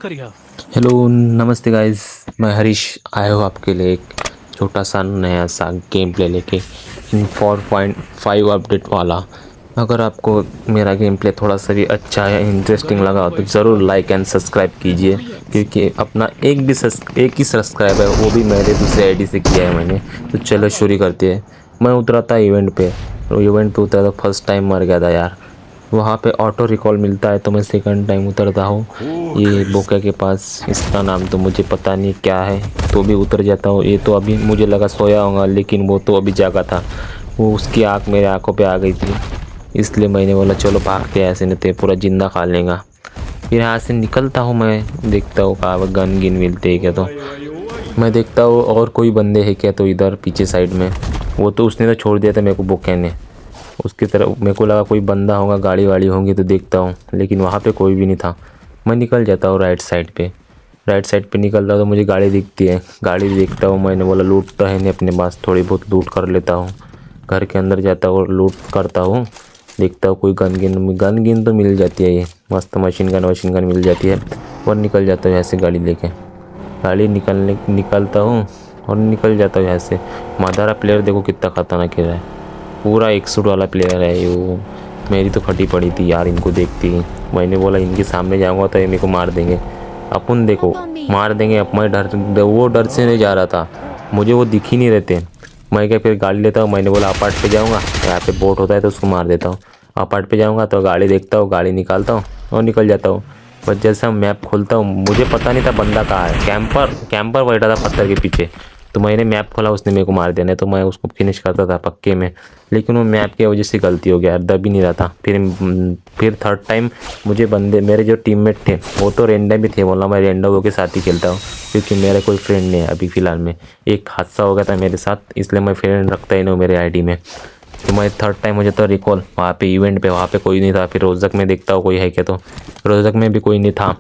करिए। हेलो नमस्ते गाइस। मैं हरीश आया हूँ आपके लिए एक छोटा सा नया सा गेम प्ले लेके इन 4.5 अपडेट वाला। अगर आपको मेरा गेम प्ले थोड़ा सा भी अच्छा या इंटरेस्टिंग लगा हो तो ज़रूर लाइक एंड सब्सक्राइब कीजिए, क्योंकि अपना एक ही सब्सक्राइब है, वो भी मेरे दूसरे आईडी से किया है मैंने। तो चलो शुरू करते हैं। मैं उतरा था इवेंट पे, तो इवेंट पे उतरा तो फर्स्ट टाइम मर गया था यार। वहाँ पे ऑटो रिकॉल मिलता है तो मैं सेकंड टाइम उतरता हूँ। ये बोका के पास, इसका नाम तो मुझे पता नहीं क्या है, तो भी उतर जाता हूँ। ये तो अभी मुझे लगा सोया होगा, लेकिन वो तो अभी जागा था। वो उसकी आँख मेरे आँखों पे आ गई थी, इसलिए मैंने बोला चलो भाग के, ऐसे नहीं तो ये पूरा जिंदा खा लेगा। फिर यहाँ से निकलता हूँ, मैं देखता हूँ कहाँ गन गिन मिलते है क्या। तो मैं देखता हूँ और कोई बंदे हैं क्या, तो इधर पीछे साइड में वो तो उसने तो छोड़ दिया था मेरे को, बोके ने। उसकी तरफ मेरे को लगा कोई बंदा होगा, गाड़ी वाड़ी होंगी तो देखता हूँ, लेकिन वहाँ पे कोई भी नहीं था। मैं निकल जाता हूँ राइट साइड पे निकलता हूँ तो मुझे गाड़ी दिखती है। गाड़ी देखता हूँ, मैंने बोला लूट तो है नहीं अपने पास, थोड़ी बहुत लूट कर लेता हूँ। घर के अंदर जाता हूँ और लूट करता हूँ। देखता हूँ कोई गन गिन तो मिल जाती है, ये मस्त मशीन गन मिल जाती है। और निकल जाता हूँ ऐसे गाड़ी लेके। निकलता हूँ और निकल जाता हूँ यहाँ से। मादारा प्लेयर देखो कितना खतरनाक खेल रहा है, पूरा 1 शूट वाला प्लेयर है ये। वो मेरी तो फटी पड़ी थी यार इनको देखती ही। मैंने बोला इनके सामने जाऊंगा तो ये मेरे को मार देंगे। अपन देखो मार देंगे। अब मैं वो डर से नहीं जा रहा था, मुझे वो दिख ही नहीं रहते। मैं क्या फिर गाड़ी लेता हूँ, मैंने बोला अपार्ट पे जाऊँगा, यहाँ पे बोट होता है तो उसको मार देता हूँ। अपार्ट पे जाऊँगा तो गाड़ी देखता हूँ, गाड़ी निकालता हूँ और निकल जाता हूँ। बस जैसा मैप खोलता हूँ, मुझे पता नहीं था बंदा कहाँ है। कैंपर बैठा था पत्थर के पीछे, तो मैंने मैप खोला, उसने मेरे को मार दिया, नहीं तो मैं उसको फिनिश करता था पक्के में। लेकिन वो मैप की वजह से गलती हो गया यार, दब ही नहीं रहा था। फिर थर्ड टाइम मुझे बंदे, मेरे जो टीममेट थे वो तो रैंडम ही थे, बोला मैं रैंडम के साथ ही खेलता हूँ, क्योंकि मेरा कोई फ्रेंड नहीं है अभी फ़िलहाल में। एक हादसा हो गया था मेरे साथ, इसलिए मैं फ्रेंड रखता ही नहीं हूँ मेरे आईडी में। तो मैं थर्ड टाइम मुझे तो रिकॉल वहाँ पे इवेंट पे, वहाँ पे कोई नहीं था। फिर रोज़क में देखता हूँ कोई है क्या, तो रोज़क में भी कोई नहीं था।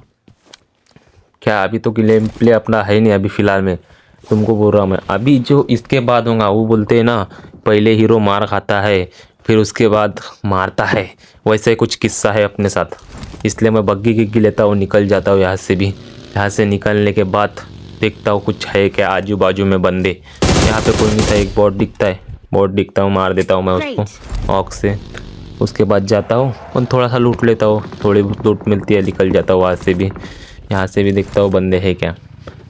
क्या अभी तो गेम प्ले अपना है नहीं अभी फ़िलहाल में, तुमको बोल रहा हूँ मैं। अभी जो इसके बाद होगा, वो बोलते हैं ना पहले हीरो मार खाता है फिर उसके बाद मारता है, वैसे कुछ किस्सा है अपने साथ। इसलिए मैं बग्गी गिग्गी लेता हूँ, निकल जाता हूँ यहाँ से भी। यहाँ से निकलने के बाद देखता हूँ कुछ है क्या आजू बाजू में बंदे। यहाँ पे कोई नहीं था, एक बॉट दिखता है, बॉट दिखता हूँ, मार देता हूँ मैं उसको ऑक से। उसके बाद जाता हूँ और थोड़ा सा लूट लेता हूँ, थोड़ी बहुत लूट मिलती है, निकल जाता हूँ वहाँ से भी। यहाँ से भी देखता हूँ बंदे हैं क्या।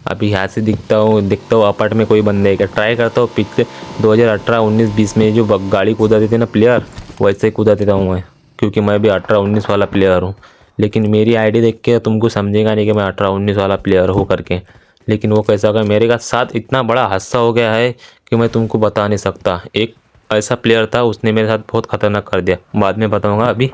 अभी यहाँ से देखता हूँ अपार्ट में कोई बंदे है क्या, ट्राई करता हूँ। पिछले 2018 19 20 में जो गाड़ी कूदा देते ना प्लेयर, वैसे ही कूदा देता हूँ मैं, क्योंकि मैं भी 18 19 वाला प्लेयर हूँ। लेकिन मेरी आईडी देख के तुमको समझेगा नहीं कि मैं 18 19 वाला प्लेयर हूँ करके। लेकिन वो कैसा होगा, मेरे का साथ इतना बड़ा हादसा हो गया है कि मैं तुमको बता नहीं सकता। एक ऐसा प्लेयर था, उसने मेरे साथ बहुत खतरनाक कर दिया, बाद में बताऊँगा अभी।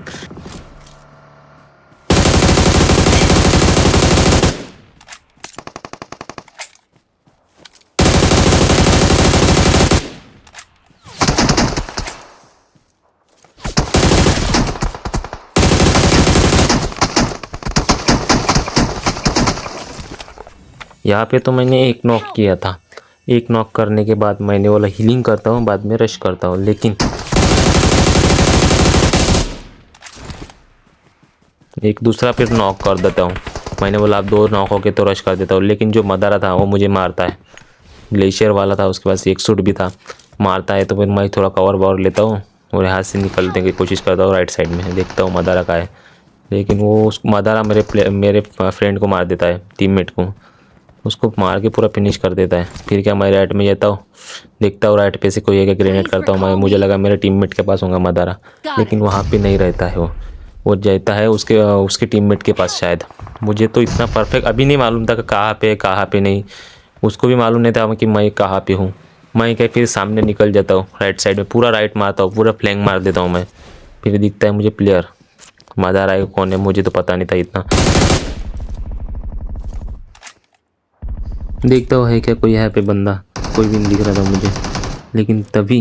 यहाँ पे तो मैंने एक नॉक किया था। एक नॉक करने के बाद मैंने बोला हीलिंग करता हूँ, बाद में रश करता हूँ, लेकिन एक दूसरा फिर नॉक कर देता हूँ। मैंने बोला आप 2 नॉक हो के तो रश कर देता हूँ, लेकिन जो मदारा था वो मुझे मारता है। ग्लेशियर वाला था, उसके पास एक सूट भी था, मारता है। तो फिर मैं थोड़ा कवर ववर लेता हूँ और यहाँ से निकलने की कोशिश करता हूँ। राइट साइड में देखता हूँ मदारा का है, लेकिन वो उस मदारा मेरे फ्रेंड को मार देता है, टीममेट को। उसको मार के पूरा फिनिश कर देता है। फिर क्या, मैं राइट में जाता हूँ, देखता हूँ राइट पे से कोई है, ग्रेनेड करता हूँ मैं। मुझे लगा मेरे टीममेट के पास होगा मदारा, लेकिन वहाँ पे नहीं रहता है। वो जाता है उसके टीममेट के पास शायद। मुझे तो इतना परफेक्ट अभी नहीं मालूम था कि कहाँ पे नहीं। उसको भी मालूम नहीं था कि मैं कहाँ पे हूँ। मैं क्या फिर सामने निकल जाता हूँ, राइट साइड में पूरा राइट मारता हूँ, पूरा फ्लैंक मार देता हूँ मैं। फिर दिखता है मुझे प्लेयर, मदारा कौन है मुझे तो पता नहीं था इतना। देखता हूँ है क्या कोई यहाँ पे बंदा, कोई भी नहीं दिख रहा था मुझे। लेकिन तभी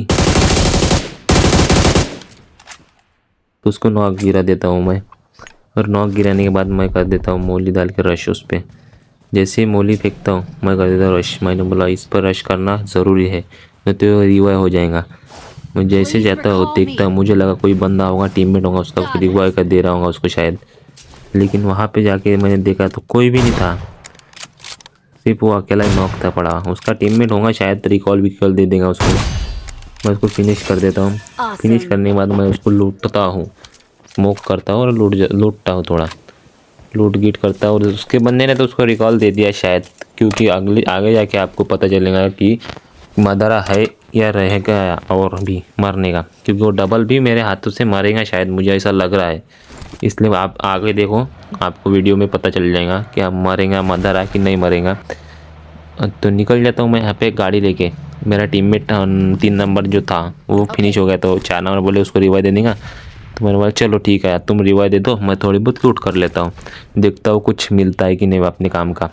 तो उसको नॉक गिरा देता हूँ मैं, और नॉक गिराने के बाद मैं कर देता हूँ मोली डाल के रश उस पर। जैसे ही मोली फेंकता हूँ मैं कर देता हूँ रश। मैंने बोला इस पर रश करना ज़रूरी है, नहीं तो रिवाइव हो जाएगा। मैं जैसे जाता हूँ देखता हूँ, मुझे लगा कोई बंदा होगा, टीममेट होगा उसका, रिवाइव कर दे रहा होगा उसको शायद। लेकिन वहाँ पे जाके मैंने देखा तो कोई भी नहीं था, सिर्फ वो अकेला ही नॉक था पड़ा। उसका टीममेट होगा शायद, रिकॉल विकॉल दे देगा उसको। मैं उसको फिनिश कर देता हूँ। फिनिश करने के बाद मैं उसको लूटता हूँ, स्मोक करता हूँ और लूटता हूँ, थोड़ा लूट गिट करता हूँ। और उसके बंदे ने तो उसको रिकॉल दे दिया शायद, क्योंकि आगे जाके आपको पता चलेगा कि मदरा है या रहेगा और भी मरने का, क्योंकि वो डबल भी मेरे हाथों से मरेगा शायद, मुझे ऐसा लग रहा है। इसलिए आप आगे देखो, आपको वीडियो में पता चल जाएगा कि आप मरेगा मदरा कि नहीं मरेगा। तो निकल जाता हूँ मैं यहाँ पे गाड़ी लेके। मेरा टीममेट 3 नंबर जो था वो फिनिश हो गया, तो 4 नंबर बोले उसको रिवाइव दे देगा। तो मैंने बोला चलो ठीक है यार, तुम रिवाइव दे दो, मैं थोड़ी बहुत लूट कर लेता हूँ, देखता हूँ कुछ मिलता है कि नहीं अपने काम का।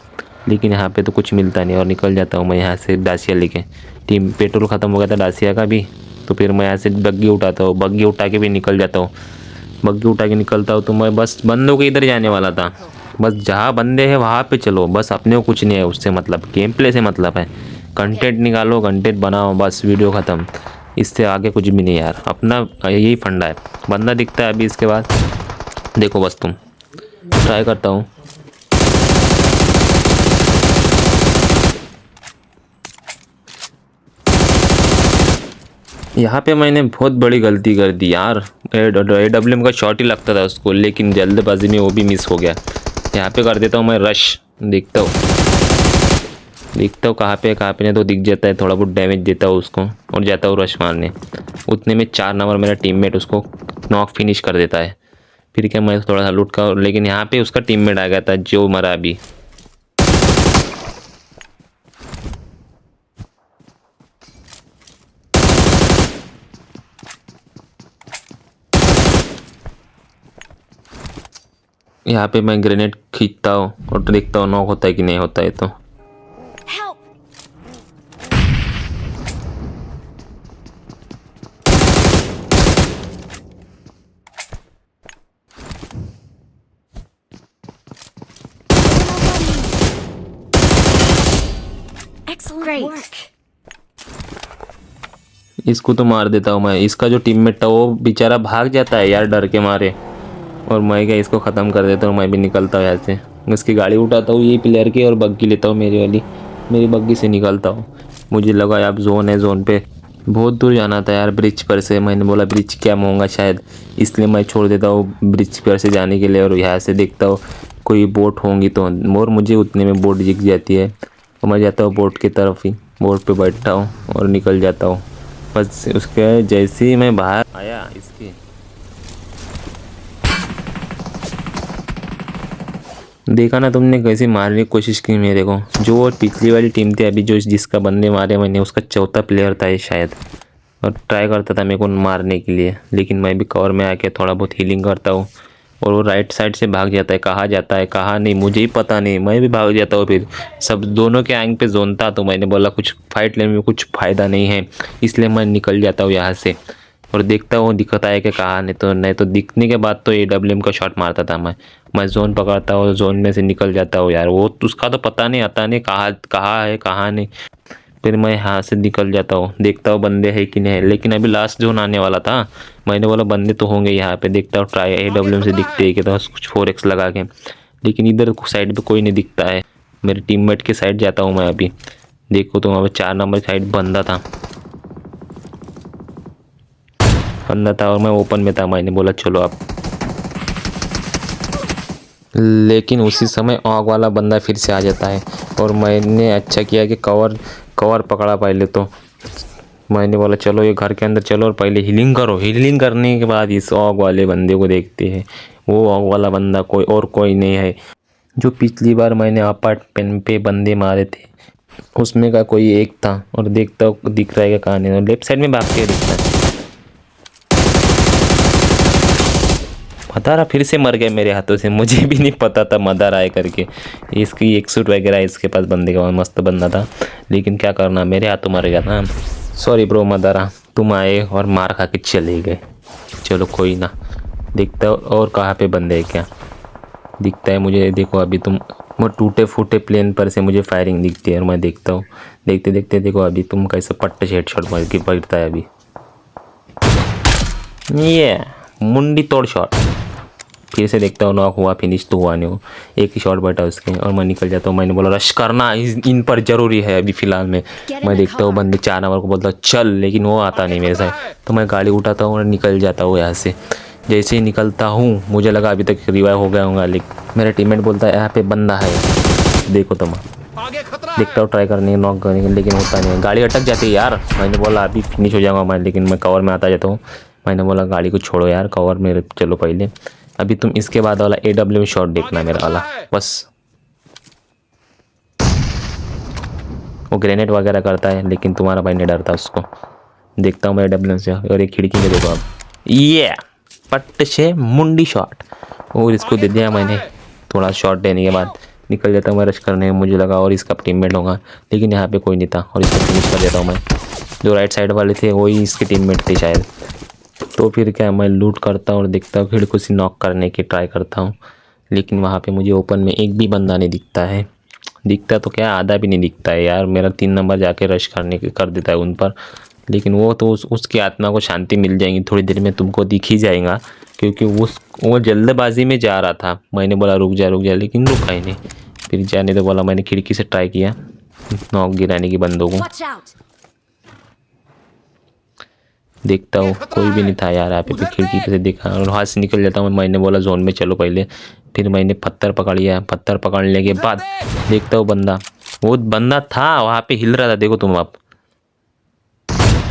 लेकिन यहाँ पे तो कुछ मिलता नहीं और निकल जाता हूँ मैं यहाँ से डासिया लेके। टीम पेट्रोल ख़त्म हो गया था डासिया का भी, तो फिर मैं यहाँ से बग्गी उठाता हूँ, बग्गी उठा के भी निकल जाता हूँ। बग्गी उठा के निकलता हूँ तो मैं बस बंदों के इधर जाने वाला था। बस जहाँ बंदे हैं वहाँ पे चलो, बस अपने को कुछ नहीं है उससे मतलब, गेम प्ले से मतलब है। कंटेंट निकालो, कंटेंट बनाओ, बस वीडियो ख़त्म। इससे आगे कुछ भी नहीं यार, अपना यही फंडा है। बंदा दिखता है अभी, इसके बाद देखो बस तुम। ट्राई करता हूँ। यहाँ पे मैंने बहुत बड़ी गलती कर दी यार। AWM का शॉट ही लगता था उसको, लेकिन जल्दबाजी में वो भी मिस हो गया। यहाँ पे कर देता हूँ मैं रश, देखता हूँ कहाँ पे नहीं तो दिख जाता है, थोड़ा बहुत डैमेज देता हूँ उसको और जाता हूँ रश मारने। उतने में 4 नंबर मेरा टीममेट उसको नॉक फिनिश कर देता है। फिर क्या मैं थोड़ा सा लूट का, लेकिन यहाँ पे उसका टीममेट आ गया था जो मरा अभी। यहाँ पे मैं ग्रेनेड खींचता हूँ और देखता हूँ नॉक होता है कि नहीं होता है। तो Help! Excellent work. इसको तो मार देता हूँ मैं। इसका जो टीममेट था वो बेचारा भाग जाता है यार डर के मारे, और मैं क्या इसको ख़त्म कर देता हूँ। मैं भी निकलता हूँ यहाँ से, इसकी गाड़ी उठाता हूँ यही प्लेयर की और बग्गी लेता हूँ मेरी वाली। मेरी बग्गी से निकलता हूँ। मुझे लगा यार जोन है, जोन पे बहुत दूर जाना था यार ब्रिज पर से। मैंने बोला ब्रिज क्या होगा शायद, इसलिए मैं छोड़ देता हूँ ब्रिज पर से जाने के लिए। और यहाँ से देखता हूँ कोई बोट होंगी तो, और मुझे उतने में बोट दिख जाती है और मैं जाता हूँ बोट की तरफ ही। बोट पे बैठता हूँ और निकल जाता हूँ। बस उसके जैसे ही मैं बाहर आया इसके, देखा ना तुमने कैसे मारने की कोशिश की मेरे को। जो पिछली वाली टीम थी अभी, जो जिसका बंदे मारे मैंने, उसका चौथा प्लेयर था ये शायद, और ट्राई करता था मेरे को मारने के लिए। लेकिन मैं भी कवर में आके थोड़ा बहुत हीलिंग करता हूँ और वो राइट साइड से भाग जाता है। कहाँ जाता है कहाँ नहीं मुझे ही पता नहीं, मैं भी भाग जाता हूँ। फिर सब दोनों के एंग पे जोन था, तो मैंने बोला कुछ फाइट लेने में कुछ फ़ायदा नहीं है, इसलिए मैं निकल जाता हूँ यहाँ से और देखता हूँ दिखता है कि कहाँ। नहीं तो दिखने के बाद तो AWM का शॉट मारता था मैं जोन पकड़ता हूँ, जोन में से निकल जाता हूँ यार। वो उसका तो पता नहीं आता नहीं कहाँ कहाँ है कहाँ नहीं। फिर मैं यहाँ से निकल जाता हूँ, देखता हूँ बंदे है कि नहीं है। लेकिन अभी लास्ट जोन आने वाला था, मैंने बोला बंदे तो होंगे यहाँ पे। देखता हूँ ट्राई AWM से दिखते है कि तो कुछ 4x लगा के, लेकिन इधर साइड पे कोई नहीं दिखता है। मेरे टीममेट के साइड जाता हूँ मैं अभी। देखो तो वहाँ पे 4 नंबर साइड बंदा था और मैं ओपन में था। मैंने बोला चलो आप, लेकिन उसी समय आग वाला बंदा फिर से आ जाता है और मैंने अच्छा किया कि कवर पकड़ा पहले। तो मैंने बोला चलो ये घर के अंदर चलो और पहले हीलिंग करो। हीलिंग करने के बाद इस आग वाले बंदे को देखते हैं। वो आग वाला बंदा कोई नहीं है, जो पिछली बार मैंने अपार्टमेंट पे बंदे मारे थे उसमें का कोई एक था। और देखता हूँ दिख रहा है कहाँ नहीं, लेफ्ट साइड में भाग के दिखता है। मदारा फिर से मर गया मेरे हाथों से, मुझे भी नहीं पता था मदारा है करके। इसकी एक सूट वगैरह इसके पास बंदे का मस्त बंदा था, लेकिन क्या करना मेरे हाथों मर गया ना। सॉरी ब्रो मदारा, तुम आए और मार खा के चले गए। चलो कोई ना, देखता हूँ और कहाँ पे बंदे है क्या दिखता है मुझे। देखो अभी तुम, वो टूटे फूटे प्लेन पर से मुझे फायरिंग दिखती है और मैं देखता हूँ। देखते देखते देखो अभी तुम कैसे पट्टे से हेडशॉट मार के पड़ता है अभी। ये मुंडी तोड़ शॉट। फिर से देखता हूँ नॉक हुआ, फिनिश तो हुआ नहीं हो, एक ही शॉट बैठा उसके और मैं निकल जाता हूँ। मैंने बोला रश करना इन पर ज़रूरी है अभी फ़िलहाल में। मैं देखता हूँ बंदे 4 नंबर को बोलता चल, लेकिन वो आता नहीं मेरे साथ, तो मैं गाड़ी उठाता हूँ और निकल जाता हूँ यहाँ से। जैसे ही निकलता हूँ मुझे लगा अभी तक रिवाइव हो गया होगा, लेकिन मेरा टीममेट बोलता है यहाँ पे बंदा है, देखो तुम। देखता हूँ ट्राई करने नॉक करने, लेकिन होता नहीं है, गाड़ी अटक जाती है यार। मैंने बोला अभी फिनिश हो जाऊँगा मैं, लेकिन मैं कवर में आता जाता हूँ। मैंने बोला गाड़ी को छोड़ो यार, कवर में चलो पहले, अभी तुम इसके बाद वाला AW शॉट देखना मेरा वाला बस। वो ग्रेनेड वगैरह करता है, लेकिन तुम्हारा भाई नहीं डरता उसको। देखता हूँ मैं AW से, और एक खिड़की में देखो आप, ये पट्ट से मुंडी शॉट, और इसको दे दिया मैंने। थोड़ा शॉट देने के बाद निकल जाता हूँ मैं रश करने, मुझे लगा और इसका टीममेट होगा, लेकिन यहाँ पे कोई नहीं था, और इसको फिनिश कर देता हूँ मैं। जो राइट साइड वाले थे वही इसके टीममेट थे शायद। तो फिर क्या, मैं लूट करता हूँ और देखता हूँ खिड़की से नॉक करने की ट्राई करता हूँ, लेकिन वहाँ पे मुझे ओपन में एक भी बंदा नहीं दिखता है। दिखता तो क्या, आधा भी नहीं दिखता है यार। मेरा 3 नंबर जाके रश करने की कर देता है उन पर, लेकिन वो तो उसकी आत्मा को शांति मिल जाएगी थोड़ी देर में, तुमको दिख ही जाएगा, क्योंकि वो जल्दबाजी में जा रहा था। मैंने बोला रुक जा, लेकिन रुका ही नहीं। फिर जाने तो बोला, मैंने खिड़की से ट्राई किया नॉक गिराने की बंदों को। Watch out! देखता हूँ कोई भी नहीं था यार यहाँ पे, फिर खिड़की पे से देखा और वहाँ से निकल जाता हूँ। मैंने बोला जोन में चलो पहले, फिर मैंने पत्थर पकड़ लिया। पत्थर पकड़ने के बाद देखता हूँ वो बंदा था वहाँ पे, हिल रहा था, देखो तुम आप।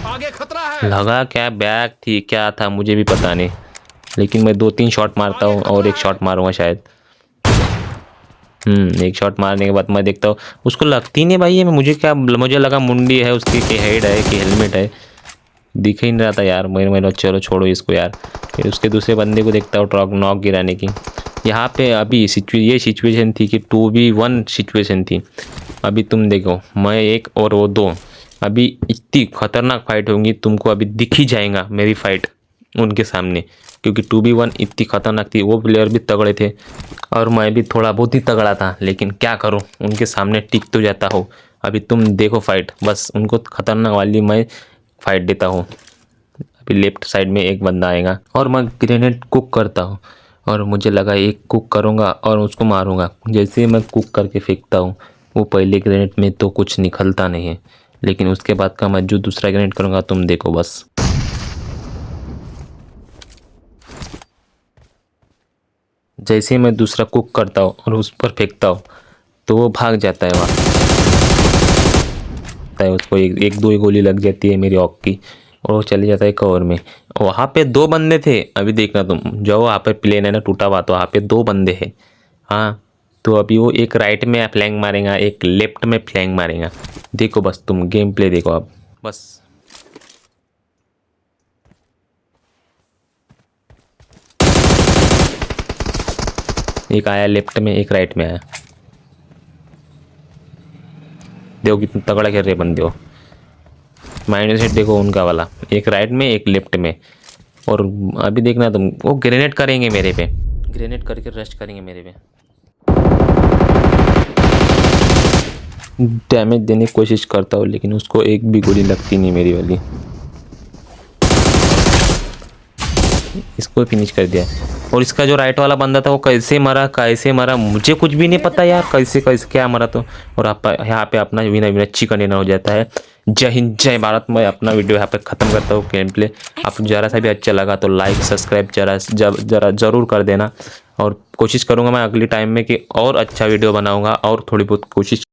आगे खतरा है। लगा क्या बैग थी क्या था मुझे भी पता नहीं, लेकिन मैं 2-3 शॉट मारता हूँ और एक शॉट मारूंगा शायद। एक शॉट मारने के बाद मैं देखता हूँ उसको लगती नहीं भाई है, मुझे लगा मुंडी है उसकी, कि हेड है कि हेलमेट है, दिख ही नहीं रहा था यार। मैंने चलो छोड़ो इसको यार। फिर उसके दूसरे बंदे को देखता हूँ ट्रक नॉक गिराने की। यहाँ पे अभी ये सिचुएशन थी कि 2v1 सिचुएशन थी। अभी तुम देखो, मैं 1 और वो 2, अभी इतनी खतरनाक फाइट होंगी, तुमको अभी दिख ही जाएगा मेरी फाइट उनके सामने, क्योंकि 2v1 इतनी खतरनाक थी। वो प्लेयर भी तगड़े थे और मैं भी थोड़ा बहुत ही तगड़ा था, लेकिन क्या करूँ, उनके सामने टिक तो जाता हो। अभी तुम देखो फाइट, बस उनको खतरनाक वाली मैं फाइट देता हूँ। अभी लेफ्ट साइड में एक बंदा आएगा और मैं ग्रेनेड कुक करता हूँ, और मुझे लगा एक कुक करूँगा और उसको मारूँगा। जैसे ही मैं कुक करके फेंकता हूँ, वो पहले ग्रेनेड में तो कुछ निकलता नहीं है, लेकिन उसके बाद का मैं जो दूसरा ग्रेनेड करूँगा तुम देखो बस। जैसे ही मैं दूसरा कुक करता हूँ और उस पर फेंकता हूँ, तो वो भाग जाता है वहाँ। उसको एक दो ही गोली लग जाती है मेरी ऑक की, और वो चले जाता है कवर में। वहाँ पे 2 बंदे थे, अभी देखना तुम, जो वहाँ पे प्लेन है ना टूटा हुआ, तो वहाँ पे 2 बंदे हैं। हाँ, तो अभी वो एक राइट में फ्लैंक मारेगा, एक लेफ्ट में फ्लैंक मारेगा। देखो बस तुम गेम प्ले देखो आप बस। एक आया लेफ्ट में, एक राइट में आया। देखो कितना तगड़ा खेल रहे बंदे हो। माइनस हिट देखो उनका वाला, एक राइट में एक लेफ्ट में। और अभी देखना तुम, वो ग्रेनेड करेंगे मेरे पे, ग्रेनेड करके रश करेंगे मेरे पे। डैमेज देने की कोशिश करता हूँ, लेकिन उसको एक भी गोली लगती नहीं मेरी वाली। इसको फिनिश कर दिया। और इसका जो राइट वाला बंदा था वो कैसे मरा मुझे कुछ भी नहीं पता यार, कैसे क्या मरा। तो और आप यहाँ पे अपना विनर चिकन डिनर हो जाता है। जय हिंद जय भारत। मैं अपना वीडियो यहाँ पे ख़त्म करता हूँ। गेम प्ले आपको ज़रा सा भी अच्छा लगा तो लाइक सब्सक्राइब जरा ज़रूर कर देना, और कोशिश करूँगा मैं अगली टाइम में कि और अच्छा वीडियो बनाऊँगा, और थोड़ी बहुत कोशिश